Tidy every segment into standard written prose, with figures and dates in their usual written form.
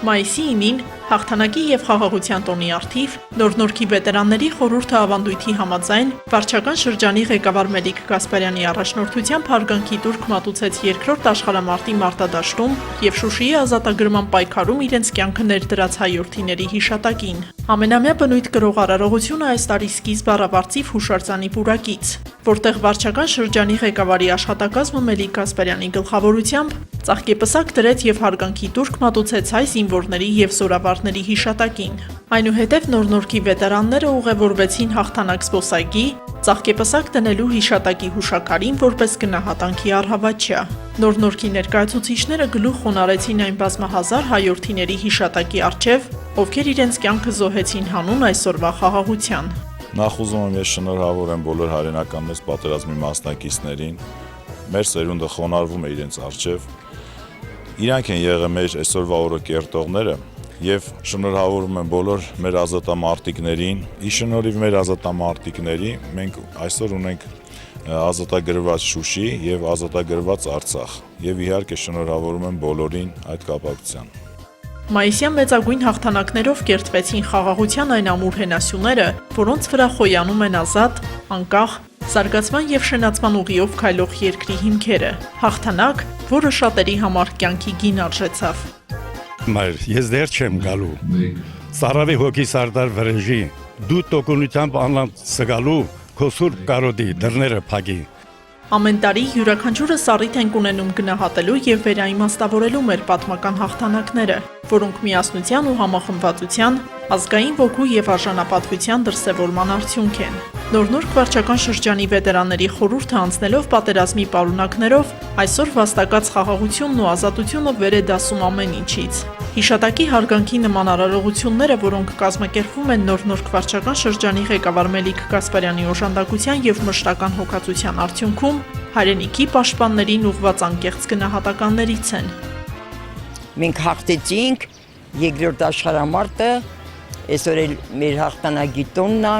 Մայիսի 9-ին հաղթանակի և խաղաղության տոնի առթիվ Նոր-Նորքի վետերանների խորհուրդը ավանդույթի համաձայն վարչական շրջանի ղեկավար Մելիք Գասպարյանի առաջնորդությամբ հարգանքի տուրք մատուցեց երկրորդ աշխարհամարտի մարտադաշտում և Շուշիի ազատագրման պայքարում իրենց կյանքը ներդրած հայրենիների հիշատակին։ Ամենամյա բնույթ կրող արարողությունը այս տարի սկիզբ առավ Արծիվ հուշարձանի պուրակից, որտեղ վարչական շրջանի ղեկավարի աշխատակազմը Մելիք Գասպարյանի գլխավորությամբ ծաղկեպսակ դրեց և հարգանքի տուրք մատուցեց հայ զինվորների և զորավարների հիշատակին։ Այնուհետև Նոր-Նորքի վետերանները ուղևորվեցին հաղթանակ զբոսայգի, ծաղկեպսակ դնելու հիշատակի հուշաքարին որպես գնահատանքի առհավատչյա։ Նոր-Նորքի ներկայացուցիչները գլուխ խոնարհեցին այն բազմահազար հայրենիների հիշատակի առջև, ովքեր իրենց կյանքը զոհեցին հանուն այսօրվա խաղաղության։ Նախ ուզում եմ ես շնորհավորեմ բոլոր հայրենական մեծ պատերազմի մասնակիցներին, մեր սերունդը խոնարհվում է իրենց առջև, իրանք են եղել մեր այսօրվա օրը կերտողները և շնորհավորում եմ բոլոր մեր ազատամարտիկներին, ի շնորհիվ մեր ազատամարտիկների մենք այսօր ունենք ազատագրված Շուշի և ազատագրված Արցախ և իհարկե շնորհավորում եմ բոլորին այդ կապակցությամբ։ Մայիսյան մեծագույն հաղթանակներով կերտվեցին խաղաղության այն ամուր հենասյուները, որոնց վրա խոյանում են ազատ, անկախ, զարգացման և շնացման ուղիով քայլող երկրի հիմքերը։ Հաղթանակ, որը շատերի համար կյանքի գին արժեցավ։ Ես դեռ չեմ գալու։ Սարավի հոգի Սարդար Վրեժի, դու տոկունությամբ անլանց սգալու քո սուրբ կարոդի դռները փակի։ Ամեն տարի յուրաքանչյուրը սառիթ ենք ունենում գնահատելու և վերաիմաստավորելու մեր պատմական հաղթանակները, որոնք միասնության ու համախմբվածության, ազգային ոգու և արժանապատվության դրսևորման արդյունք են։ Նոր-Նորք վարչական շրջանի վետերանների խորհուրդը անցնելով պատերազմի պարունակներով այսօր վաստակած խաղաղությունն ու ազատությունը վեր է դասում ամեն ինչից։ Հիշատակի հարգանքի նման արարողությունները, որոնք կազմակերպվում են Նոր-Նորք վարչական շրջանի ղեկավար Մելիք Գասպարյանի օժանդակության և մշտական հոգացության արդյունքում հայրենիքի պաշտպաններին ուղղված անկեղծ գնահատականներից են։ Մենք հաղթեցինք երկրորդ աշխարհամարտը, այսօր էլ մեր հաղթանակի տոնն է,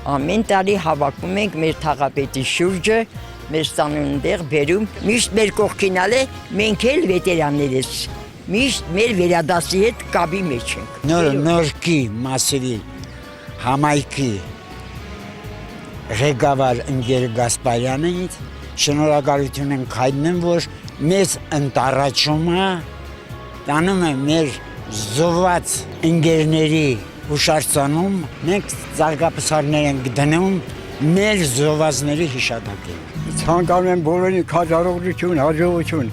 ամեն տարի հավաքվում ենք մեր թաղապետի շուրջը, մեր ստանունտեղ բերում, միշտ մեր կողքին ալ է, մենք էլ վետերաններս, միշտ մեր վերադասի հետ կապի մեջ ենք։ Նոր-Նորքի մասերի համայնքի ղեկավար ընկեր Գասպարյանից շնորհակալություն ենք հայտնում, որ մեզ ընտառաջումը տանում է մեր զոհված ընկերների հուշարձանում, մենք ծաղկապսակներ ենք դնում մեր զոհվածների հիշատակին։ Ցանկանում եմ բոլորին քաջարողություն, հաջողություն,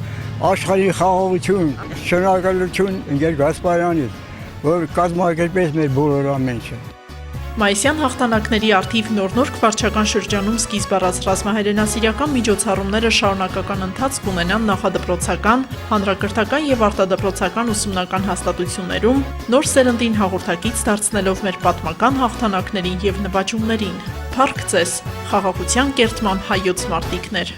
աշխարհի խաղաղություն, շնորհակալություն ընկեր Գասպարյանին, որ կազմակերպեց մեր բոլոր ամեն ինչը։ Մայիսյան հաղթանակների առթիվ Նոր-Նորք վարչական շրջանում սկիզբ առած ռազմահայրենասիրական միջոցառումները շարունակական ընթացք ունենան նախադպրոցական, հանրակրթական և արտադպրոցական ուսումնական հաստատություններում, նոր սերնդին հաղորդակից դարձնելով մեր պատմական հաղթանակներին և նվաճումներին։ Փառք ձեզ, խաղաղության կերտման հայոց մարտիկներ։